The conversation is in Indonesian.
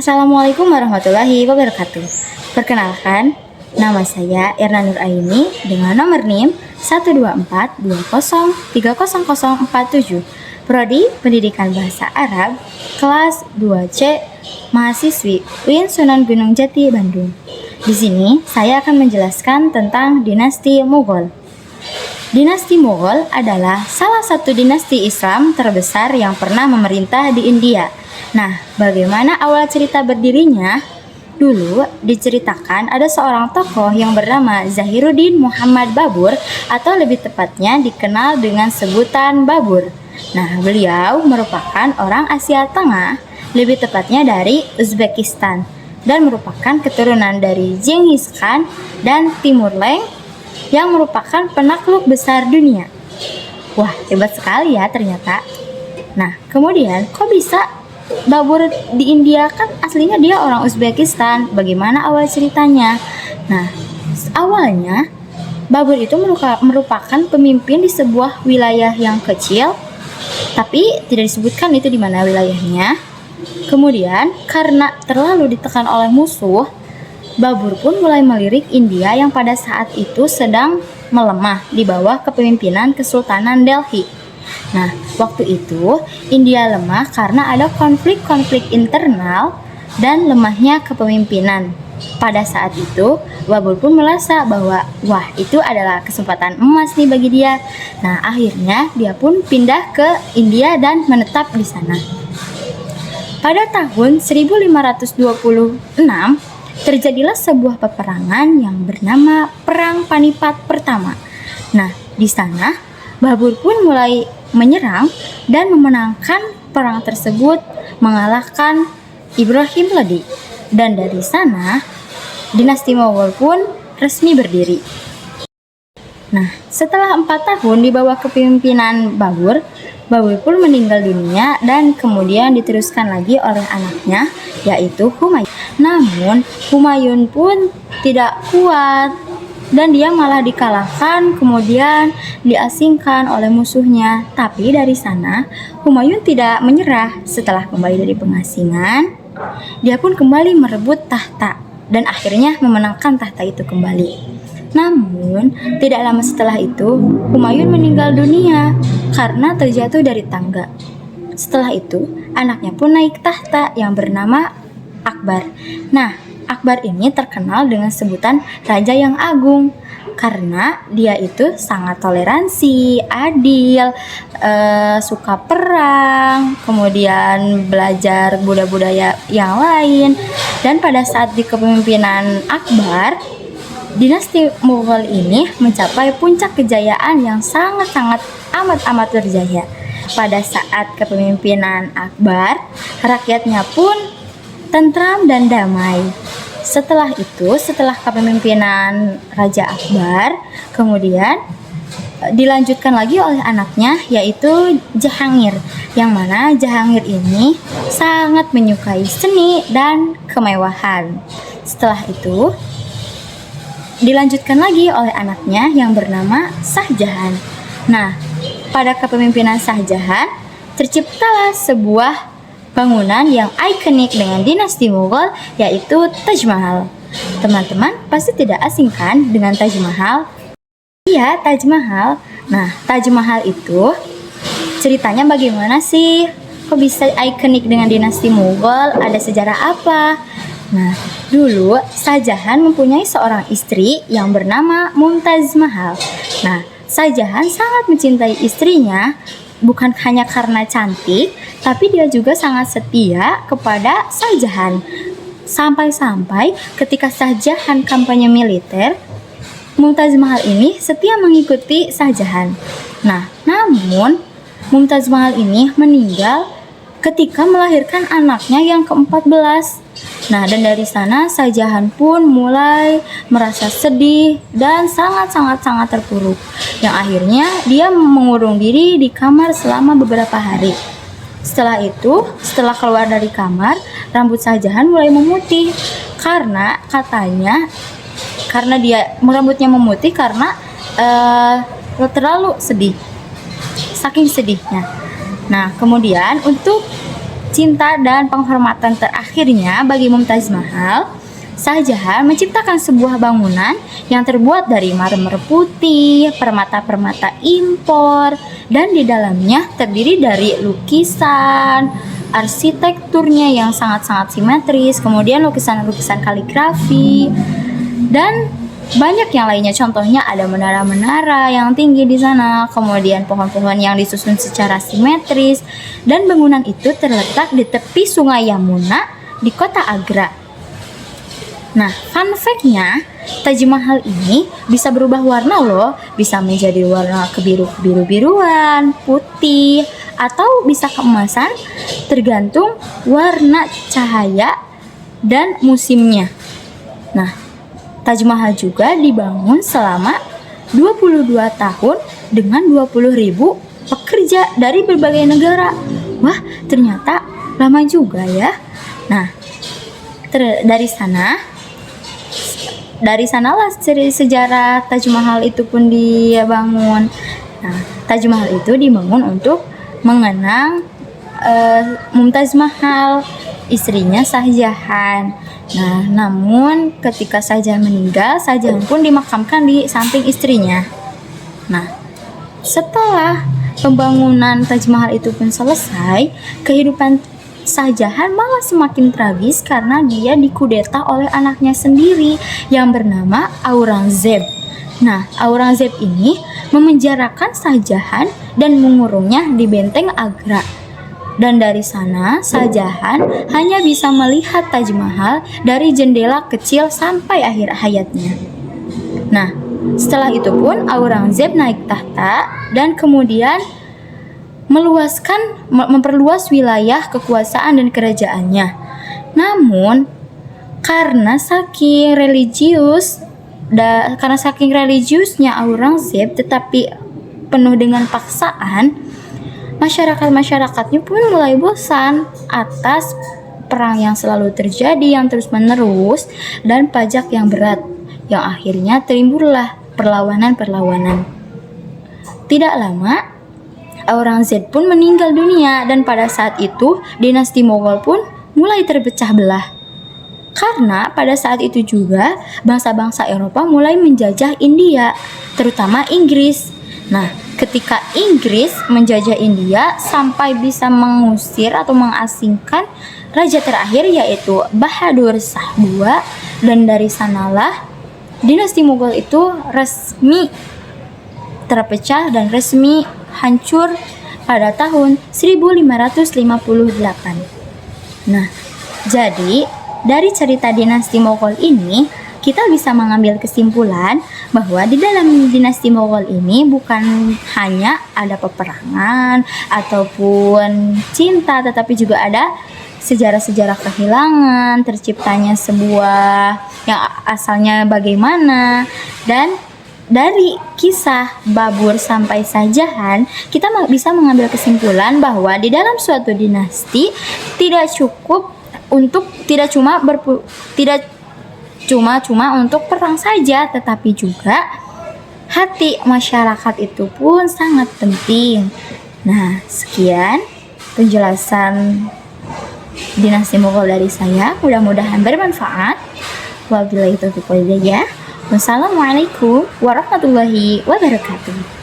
Assalamualaikum warahmatullahi wabarakatuh. Perkenalkan, nama saya Irna Nur Aini dengan nomor NIM 12420303047, Prodi Pendidikan Bahasa Arab, kelas 2C, mahasiswi UIN Sunan Gunung Jati, Bandung. Di sini saya akan menjelaskan tentang dinasti Mughal. Dinasti Mughal adalah salah satu dinasti Islam terbesar yang pernah memerintah di India. Nah, bagaimana awal cerita berdirinya? Dulu diceritakan ada seorang tokoh yang bernama Zahiruddin Muhammad Babur, atau lebih tepatnya dikenal dengan sebutan Babur. Nah, beliau merupakan orang Asia Tengah, lebih tepatnya dari Uzbekistan, dan merupakan keturunan dari Genghis Khan dan Timur Leng yang merupakan penakluk besar dunia. Wah, hebat sekali ya ternyata. Nah, kemudian kok bisa Babur di India? Kan aslinya dia orang Uzbekistan. Bagaimana awal ceritanya? Nah, awalnya Babur itu merupakan pemimpin di sebuah wilayah yang kecil, tapi tidak disebutkan itu di mana wilayahnya. Kemudian karena terlalu ditekan oleh musuh, Babur pun mulai melirik India yang pada saat itu sedang melemah di bawah kepemimpinan Kesultanan Delhi. Nah, waktu itu India lemah karena ada konflik-konflik internal dan lemahnya kepemimpinan. Pada saat itu, Babur pun merasa bahwa wah, itu adalah kesempatan emas nih bagi dia. Nah, akhirnya dia pun pindah ke India dan menetap di sana. Pada tahun 1526, terjadilah sebuah peperangan yang bernama Perang Panipat Pertama. Nah, di sana Babur pun mulai menyerang dan memenangkan perang tersebut, mengalahkan Ibrahim Lodi. Dan dari sana, dinasti Mughal pun resmi berdiri. Nah, setelah 4 tahun di bawah kepemimpinan Babur, Babur pun meninggal dunia dan kemudian diteruskan lagi oleh anaknya, yaitu Humayun. Namun, Humayun pun tidak kuat dan dia malah dikalahkan, kemudian diasingkan oleh musuhnya. Tapi dari sana, Humayun tidak menyerah. Setelah kembali dari pengasingan, dia pun kembali merebut tahta dan akhirnya memenangkan tahta itu kembali. Namun, tidak lama setelah itu, Humayun meninggal dunia karena terjatuh dari tangga. Setelah itu, anaknya pun naik tahta yang bernama Akbar. Nah, Akbar ini terkenal dengan sebutan Raja yang Agung karena dia itu sangat toleransi, adil, suka perang, kemudian belajar budaya-budaya yang lain. Dan pada saat di kepemimpinan Akbar, dinasti Mughal ini mencapai puncak kejayaan yang sangat-sangat amat berjaya. Pada saat kepemimpinan Akbar, rakyatnya pun tentram dan damai. Setelah itu, setelah kepemimpinan Raja Akbar, kemudian dilanjutkan lagi oleh anaknya, yaitu Jahangir, yang mana Jahangir ini sangat menyukai seni dan kemewahan. Setelah itu dilanjutkan lagi oleh anaknya yang bernama Shah Jahan. Nah, pada kepemimpinan Shah Jahan terciptalah sebuah bangunan yang ikonik dengan dinasti Mughal, yaitu Taj Mahal. Teman-teman pasti tidak asing kan dengan Taj Mahal? Iya, Taj Mahal. Nah, Taj Mahal itu ceritanya bagaimana sih? Kok bisa ikonik dengan dinasti Mughal? Ada sejarah apa? Nah, dulu Shah Jahan mempunyai seorang istri yang bernama Mumtaz Mahal. Nah, Shah Jahan sangat mencintai istrinya, bukan hanya karena cantik, tapi dia juga sangat setia kepada Shah Jahan. Sampai-sampai ketika Shah Jahan kampanye militer, Mumtaz Mahal ini setia mengikuti Shah Jahan. Nah, namun Mumtaz Mahal ini meninggal ketika melahirkan anaknya yang ke-14. Nah, dan dari sana Shah Jahan pun mulai merasa sedih dan sangat terpuruk. Yang akhirnya dia mengurung diri di kamar selama beberapa hari. Setelah itu, setelah keluar dari kamar, rambut Shah Jahan mulai memutih karena katanya dia rambutnya memutih karena terlalu sedih, saking sedihnya. Nah, kemudian untuk cinta dan penghormatan terakhirnya bagi Mumtaz Mahal, Shah Jahan menciptakan sebuah bangunan yang terbuat dari marmer putih, permata-permata impor, dan di dalamnya terdiri dari lukisan, arsitekturnya yang sangat-sangat simetris, kemudian lukisan-lukisan kaligrafi, dan banyak yang lainnya. Contohnya ada menara-menara yang tinggi di sana, kemudian pohon-pohon yang disusun secara simetris, dan bangunan itu terletak di tepi Sungai Yamuna di kota Agra. Nah, fun fact-nya, Taj Mahal ini bisa berubah warna loh, bisa menjadi warna kebiru-biruan, putih, atau bisa keemasan, tergantung warna cahaya dan musimnya. Nah, Taj Mahal juga dibangun selama 22 tahun dengan 20.000 pekerja dari berbagai negara. Wah, ternyata lama juga ya. Nah, dari sanalah sejarah Taj Mahal itu pun dibangun. Nah, Taj Mahal itu dibangun untuk mengenang Mumtaz Mahal, istrinya Shah Jahan. Nah, namun ketika Shah Jahan meninggal, Shah Jahan pun dimakamkan di samping istrinya. Nah, setelah pembangunan Taj Mahal itu pun selesai, kehidupan Shah Jahan malah semakin tragis karena dia dikudeta oleh anaknya sendiri yang bernama Aurangzeb. Nah, Aurangzeb ini memenjarakan Shah Jahan dan mengurungnya di benteng Agra. Dan dari sana, Shah Jahan hanya bisa melihat Taj Mahal dari jendela kecil sampai akhir hayatnya. Nah, setelah itu pun Aurangzeb naik tahta dan kemudian memperluas wilayah kekuasaan dan kerajaannya. Namun karena saking religiusnya Aurangzeb tetapi penuh dengan paksaan, masyarakatnya pun mulai bosan atas perang yang selalu terjadi yang terus-menerus dan pajak yang berat, yang akhirnya timbullah perlawanan. Tidak lama Aurangzeb pun meninggal dunia dan pada saat itu dinasti Mughal pun mulai terpecah belah. Karena pada saat itu juga bangsa-bangsa Eropa mulai menjajah India, terutama Inggris. Nah, ketika Inggris menjajah India sampai bisa mengusir atau mengasingkan raja terakhir yaitu Bahadur Shah II, dan dari sanalah dinasti Mughal itu resmi terpecah dan resmi hancur pada tahun 1558. Nah, jadi dari cerita dinasti Mughal ini kita bisa mengambil kesimpulan bahwa di dalam dinasti Mughal ini bukan hanya ada peperangan ataupun cinta, tetapi juga ada sejarah-sejarah kehilangan, terciptanya sebuah yang asalnya bagaimana. Dan dari kisah Babur sampai Shah Jahan, kita bisa mengambil kesimpulan bahwa di dalam suatu dinasti tidak cuma untuk perang saja, tetapi juga hati masyarakat itu pun sangat penting. Nah, sekian penjelasan dinasti Mughal dari saya, mudah-mudahan bermanfaat. Wabillahi taufiq wal hidayah. Wassalamualaikum warahmatullahi wabarakatuh.